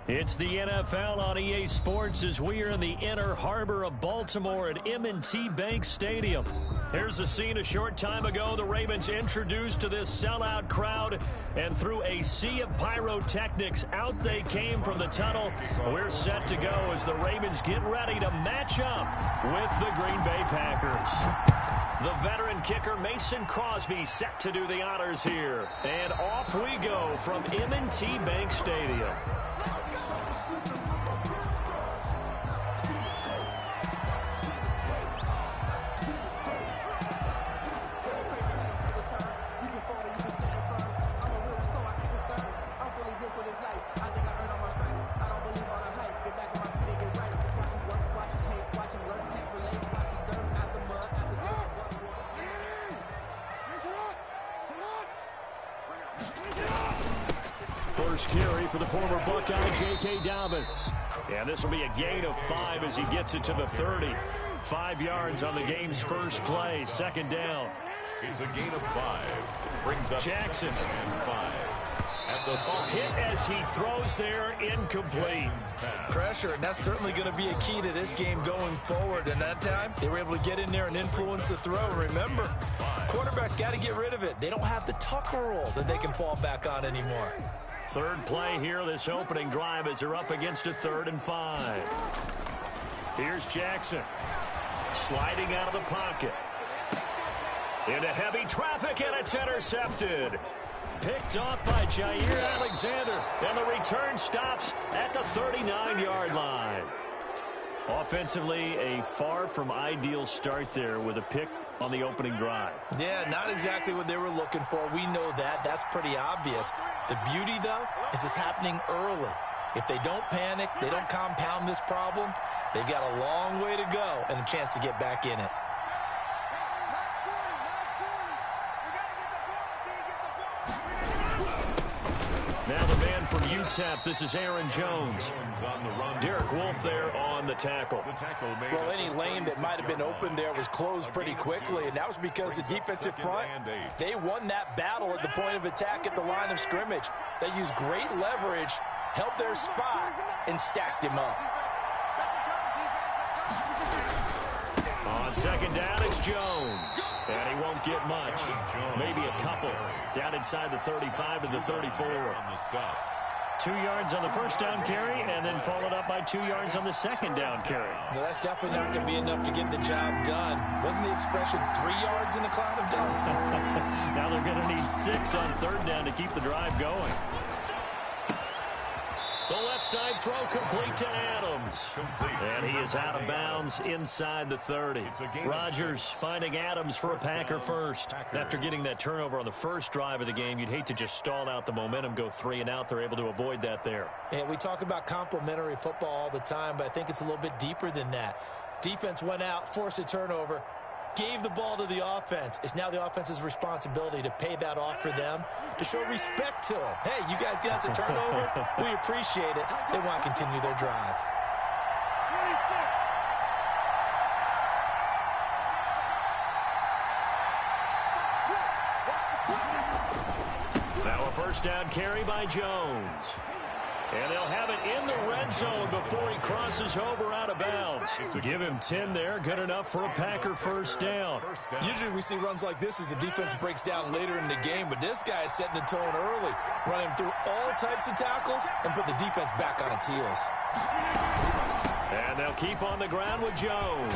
It's the NFL on EA Sports as we are in the inner harbor of Baltimore at M&T Bank Stadium. Here's a scene a short time ago. The Ravens introduced to this sellout crowd, and through a sea of pyrotechnics, out they came from the tunnel. We're set to go as the Ravens get ready to match up with the Green Bay Packers. The veteran kicker Mason Crosby set to do the honors here. And off we go from M&T Bank Stadium. First carry for the former Buckeye, J.K. Dobbins. And this will be a gain of 5 as he gets it to the 30. 5 yards on the game's first play, second down. It's a gain of 5. Brings up Jackson. And 5. A hit as he throws there, incomplete. Pressure, and that's certainly going to be a key to this game going forward. And that time, they were able to get in there and influence the throw. Remember, quarterbacks got to get rid of it. They don't have the Tucker roll that they can fall back on anymore. Third play here, this opening drive as they're up against a 3rd and 5. Here's Jackson. Sliding out of the pocket. Into heavy traffic, and it's intercepted. Picked off by Jair Alexander, and the return stops at the 39-yard line. Offensively, a far from ideal start there with a pick on the opening drive. Yeah, not exactly what they were looking for. We know that. That's pretty obvious. The beauty, though, is it's happening early. If they don't panic, they don't compound this problem, they've got a long way to go and a chance to get back in it. Now the man from UTEP, this is Aaron Jones. Derek Wolfe there on the tackle. Well, any lane that might have been open there was closed pretty quickly, and that was because the defensive front, they won that battle at the point of attack at the line of scrimmage. They used great leverage, held their spot, and stacked him up. On second down, it's Jones. And he won't get much. Maybe a couple. Down inside the 35 to the 34. 2 yards on the first down carry, and then followed up by 2 yards on the second down carry. No, that's definitely not going to be enough to get the job done. Wasn't the expression 3 yards in a cloud of dust? Now they're going to need 6 on third down to keep the drive going. The left side throw complete to Adams. And he is out of bounds inside the 30. Rodgers finding Adams for a Packer first. After getting that turnover on the first drive of the game, you'd hate to just stall out the momentum, go 3 and out. They're able to avoid that there. Yeah, we talk about complementary football all the time, but I think it's a little bit deeper than that. Defense went out, forced a turnover, gave the ball to the offense. It's now the offense's responsibility to pay that off for them, to show respect to them. Hey, you guys got us a turnover. We appreciate it. They want to continue their drive. Now a first down carry by Jones. And they'll have it in the red zone before he crosses over out of bounds. Give him 10 there. Good enough for a Packer first down. Usually we see runs like this as the defense breaks down later in the game, but this guy is setting the tone early, running through all types of tackles and put the defense back on its heels. And they'll keep on the ground with Jones.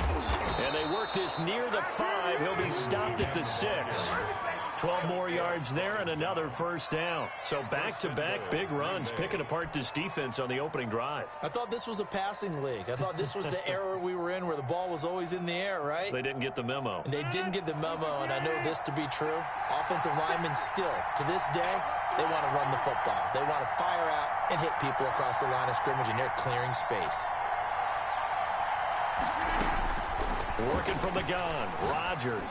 And they work this near the 5. He'll be stopped at the 6. 12 more yards there and another first down. So back-to-back big runs, picking apart this defense on the opening drive. I thought this was a passing league. I thought this was the era we were in where the ball was always in the air, right? They didn't get the memo. And they didn't get the memo, and I know this to be true. Offensive linemen still, to this day, they want to run the football. They want to fire out and hit people across the line of scrimmage, and they're clearing space. Working from the gun, Rodgers.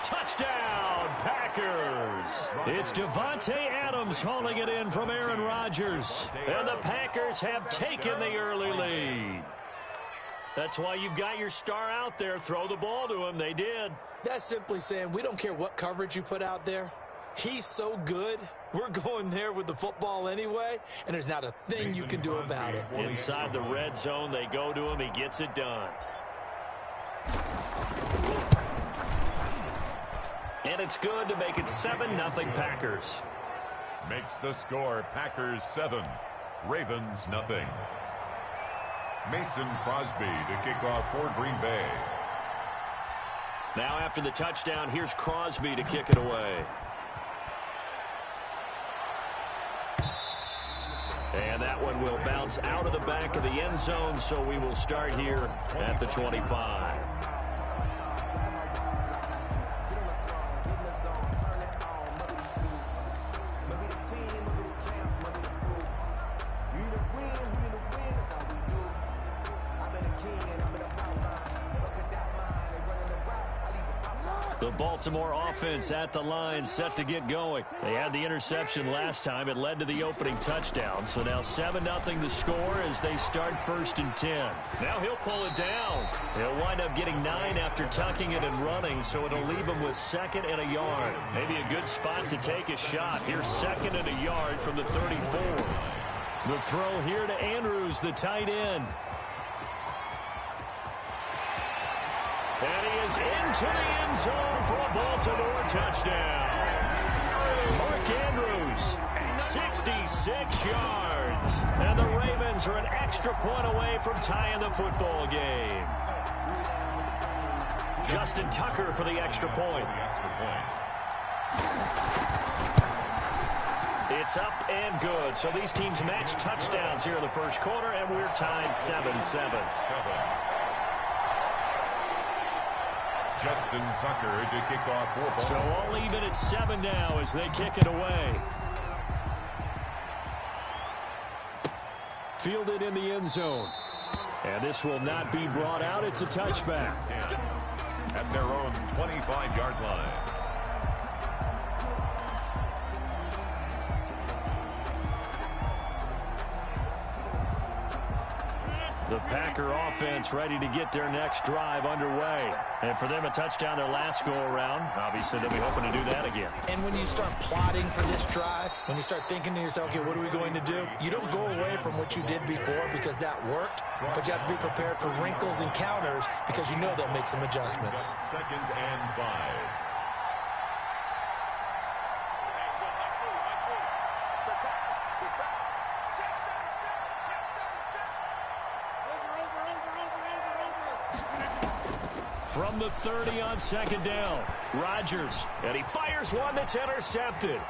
Touchdown, Packers. It's Devontae Adams hauling it in from Aaron Rodgers. And the Packers have taken the early lead. That's why you've got your star out there. Throw the ball to him. They did. That's simply saying we don't care what coverage you put out there. He's so good, we're going there with the football anyway, and there's not a thing you can do about it. Inside the red zone, they go to him. He gets it done. And it's good to make it 7-0 Packers. Makes the score Packers 7, Ravens nothing. Mason Crosby to kick off for Green Bay. Now after the touchdown, here's Crosby to kick it away. And that one will bounce out of the back of the end zone, so we will start here at the 25. The Baltimore offense at the line, set to get going. They had the interception last time. It led to the opening touchdown. So now 7-0 the score as they start 1st and 10. Now he'll pull it down. He'll wind up getting 9 after tucking it and running, so it'll leave him with 2nd and a yard. Maybe a good spot to take a shot. Here's 2nd and a yard from the 34. The throw here to Andrews, the tight end. And he is into the end zone for a Baltimore touchdown. Mark Andrews, 66 yards. And the Ravens are an extra point away from tying the football game. Justin Tucker for the extra point. It's up and good. So these teams match touchdowns here in the first quarter, and we're tied 7-7. Justin Tucker to kick off for Baltimore. So all even at 7 now as they kick it away. Fielded in the end zone. And this will not be brought out. It's a touchback. At their own 25-yard line. The Packer offense ready to get their next drive underway. And for them, a touchdown their last go-around. Obviously, they'll be hoping to do that again. And when you start plotting for this drive, when you start thinking to yourself, okay, what are we going to do? You don't go away from what you did before because that worked, but you have to be prepared for wrinkles and counters because you know they'll make some adjustments. 2nd and 5. From the 30 on 2nd down, Rodgers, and he fires one that's intercepted.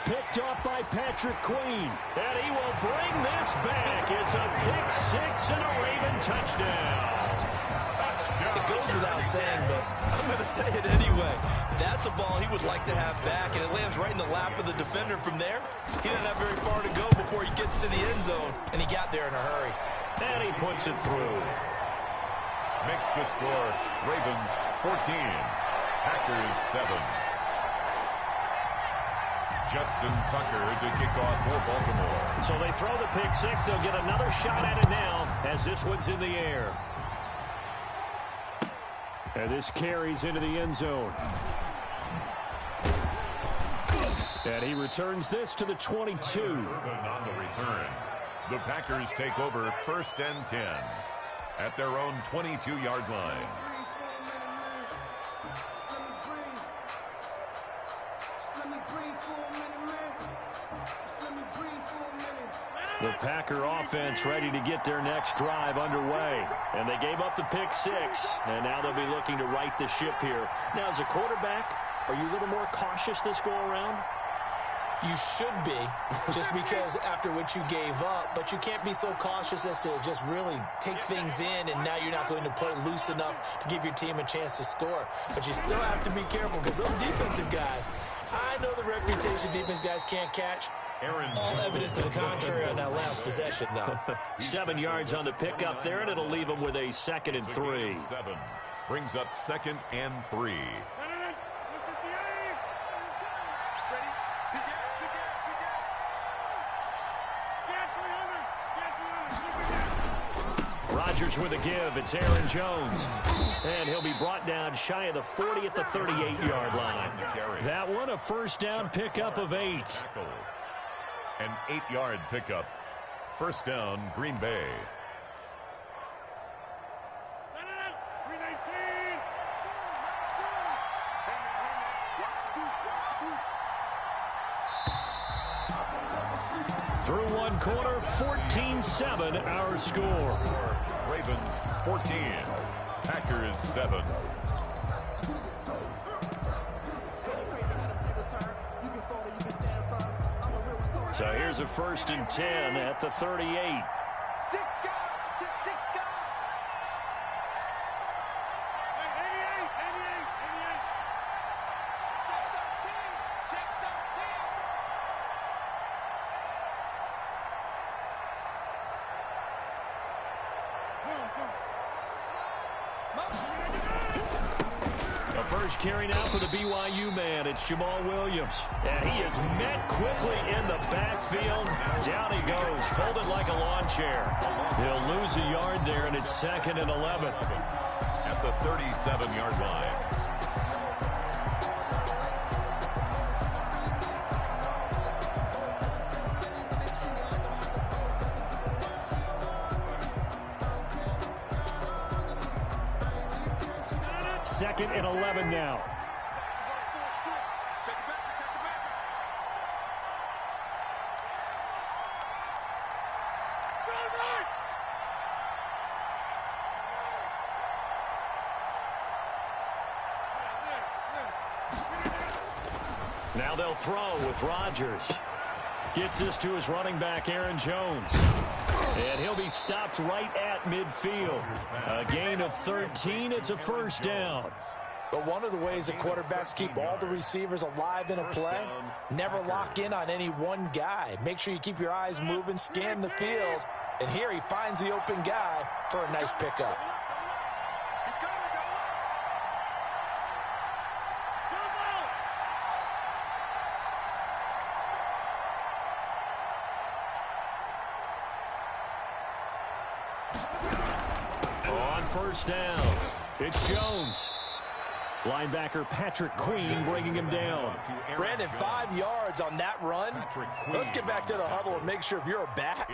Picked off by Patrick Queen, and he will bring this back. It's a pick-6 and a Raven touchdown. It goes without saying, but I'm going to say it anyway. That's a ball he would like to have back, and it lands right in the lap of the defender from there. He didn't have very far to go before he gets to the end zone, and he got there in a hurry. And he puts it through. Makes the score Ravens 14, Packers 7. Justin Tucker to kick off for Baltimore. So they throw the pick-6. They'll get another shot at it now as this one's in the air. And this carries into the end zone. And he returns this to the 22. On the return, the Packers take over 1st and 10. At their own 22-yard line. The Packer offense ready to get their next drive underway. And they gave up the pick-6, and now they'll be looking to right the ship here. Now, as a quarterback, are you a little more cautious this go-around? You should be, just because after what you gave up, but you can't be so cautious as to just really take things in, and now you're not going to play loose enough to give your team a chance to score. But you still have to be careful because those defensive guys, I know the reputation defense guys can't catch. All evidence to the contrary on that last possession, though. 7 yards on the pickup there, and it'll leave them with a 2nd and 3. 7 brings up 2nd and 3. Rodgers with a give. It's Aaron Jones. And he'll be brought down shy of the 40 at the 38-yard line. That one, a first down pickup of 8. An 8-yard pickup. First down, Green Bay. Through one quarter, 14-7 our score. Ravens 14, Packers 7. So here's a 1st and 10 at the 38. First carry now for the BYU man. It's Jamal Williams. And he is met quickly in the backfield. Down he goes, folded like a lawn chair. He'll lose a yard there, and it's 2nd and 11. At the 37-yard line. Second and 11 now. Now they'll throw with Rodgers. Gets this to his running back, Aaron Jones. And he'll be stopped right at midfield. A gain of 13. It's a first down. But one of the ways that quarterbacks keep all the receivers alive in a play, never lock in on any one guy. Make sure you keep your eyes moving, scan the field. And here he finds the open guy for a nice pickup. On first down, it's Jones. Linebacker Patrick Queen bringing him down. Brandon, 5 yards on that run. Let's get back to the huddle and make sure if you're a back,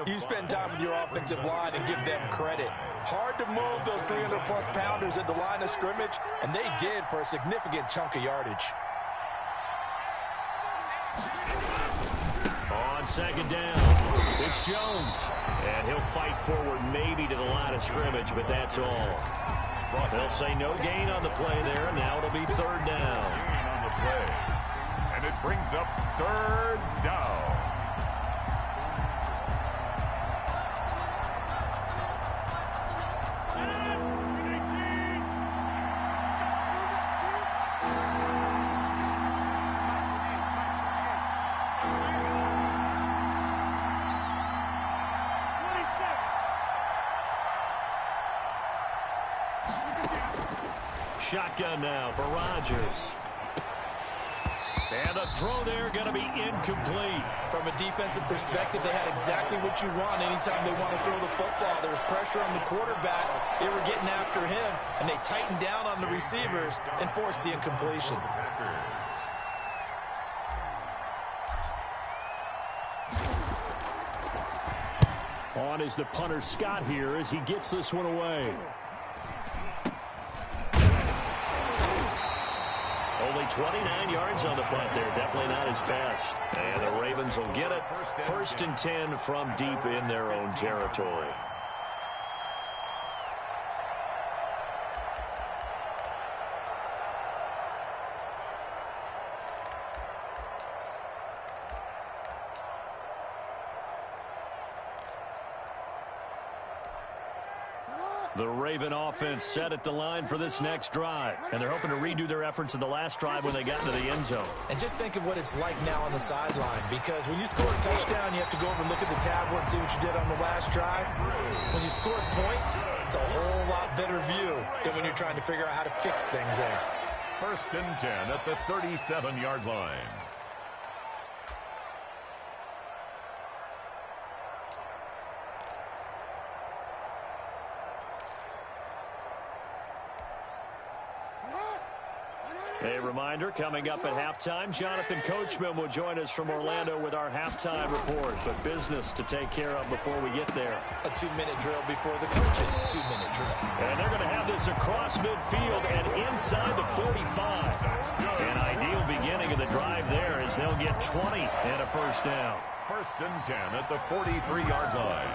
you spend time with your offensive line and give them credit. Hard to move those 300-plus pounders at the line of scrimmage, and they did for a significant chunk of yardage. On second down, it's Jones. And he'll fight forward maybe to the line of scrimmage, but that's all. They'll say no gain on the play there, and now it'll be third down. Gain on the play. And it brings up third down. Shotgun now for Rodgers. And the throw there going to be incomplete. From a defensive perspective, they had exactly what you want anytime they want to throw the football. There was pressure on the quarterback. They were getting after him, and they tightened down on the receivers and forced the incompletion. On is the punter Scott here as he gets this one away. Only 29 yards on the punt there. Definitely not his best. And the Ravens will get it. 1st and 10 from deep in their own territory. The Raven offense set at the line for this next drive. And they're hoping to redo their efforts in the last drive when they got into the end zone. And just think of what it's like now on the sideline. Because when you score a touchdown, you have to go over and look at the tablet and see what you did on the last drive. When you score points, it's a whole lot better view than when you're trying to figure out how to fix things there. 1st and 10 at the 37-yard line. A reminder, coming up at halftime, Jonathan Coachman will join us from Orlando with our halftime report. But business to take care of before we get there. A 2-minute drill before the coach's 2-minute drill. And they're going to have this across midfield and inside the 45. An ideal beginning of the drive there as they'll get 20 and a first down. 1st and 10 at the 43-yard line.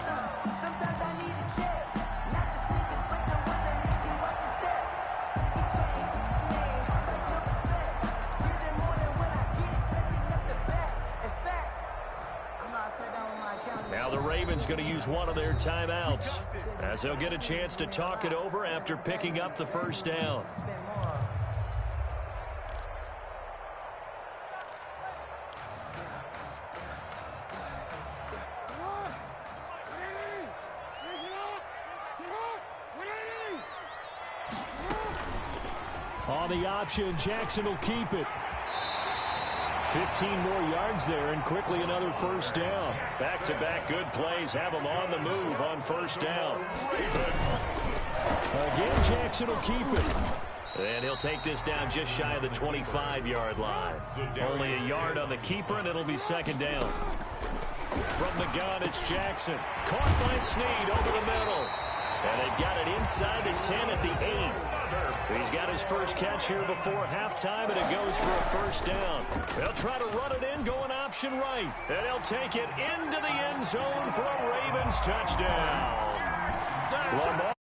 Now the Ravens going to use one of their timeouts as they'll get a chance to talk it over after picking up the first down. On the option, Jackson will keep it. 15 more yards there and quickly another first down. Back-to-back good plays have them on the move on first down. Again, Jackson will keep it. And he'll take this down just shy of the 25-yard line. Only a yard on the keeper, and it'll be 2nd down. From the gun, it's Jackson. Caught by Snead over the middle. And they've got it inside the 10 at the 8. He's got his first catch here before halftime, and it goes for a first down. They'll try to run it in, going option right. And they'll take it into the end zone for a Ravens touchdown. Lamar